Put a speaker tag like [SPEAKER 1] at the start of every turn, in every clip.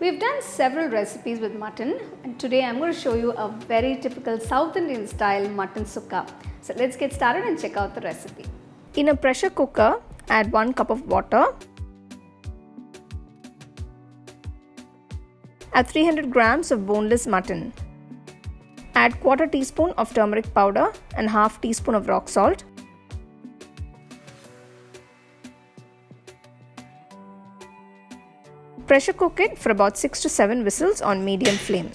[SPEAKER 1] We've done several recipes with mutton, and today I'm going to show you a very typical South Indian style mutton sukka. So let's get started and check out the recipe. In a pressure cooker, add 1 cup of water. Add 300 grams of boneless mutton. Add 1/4 teaspoon of turmeric powder and 1/2 teaspoon of rock salt. Pressure cook it for about 6 to 7 whistles on medium flame.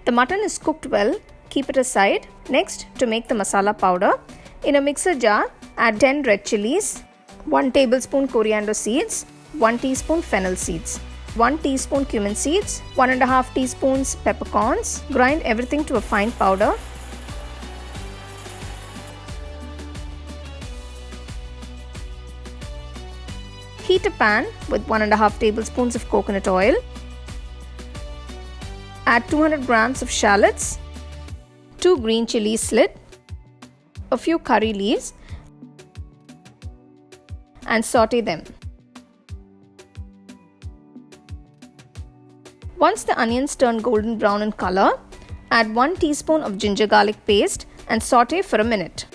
[SPEAKER 1] The mutton is cooked well, keep it aside. Next, to make the masala powder, in a mixer jar, add 10 red chilies, 1 tablespoon coriander seeds, 1 teaspoon fennel seeds, 1 teaspoon cumin seeds, 1.5 teaspoons peppercorns. Grind everything to a fine powder. Heat a pan with 1.5 tablespoons of coconut oil. Add 200 grams of shallots, 2 green chilies slit, a few curry leaves, and saute them. Once the onions turn golden brown in color, add 1 teaspoon of ginger garlic paste and saute for a minute.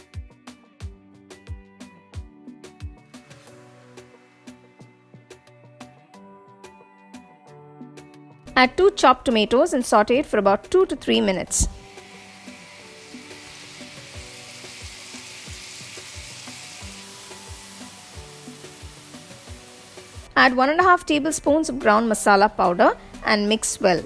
[SPEAKER 1] Add 2 chopped tomatoes and saute it for about 2 to 3 minutes. Add 1.5 tablespoons of ground masala powder and mix well.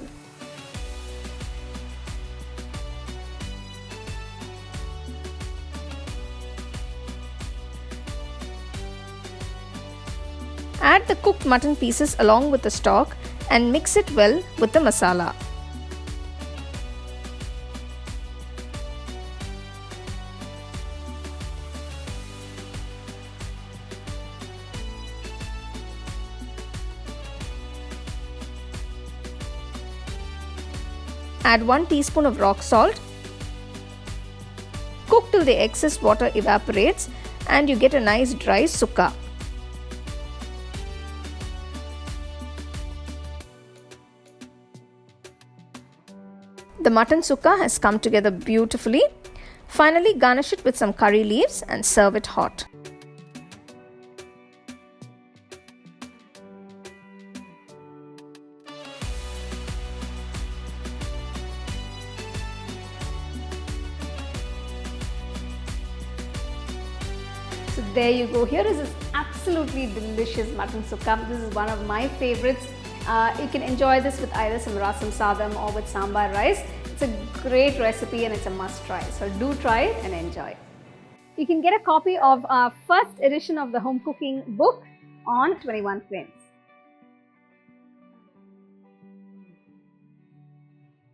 [SPEAKER 1] Add the cooked mutton pieces along with the stock and mix it well with the masala. Add 1 teaspoon of rock salt. Cook till the excess water evaporates and you get a nice dry sukka. The mutton sukka has come together beautifully. Finally, garnish it with some curry leaves and serve it hot. So there you go. Here is this absolutely delicious mutton sukka. This is one of my favorites. You can enjoy this with either some rasam sadam or with sambar rice. It's a great recipe and it's a must try. So do try it and enjoy. You can get a copy of our first edition of the home cooking book on 21 Frames.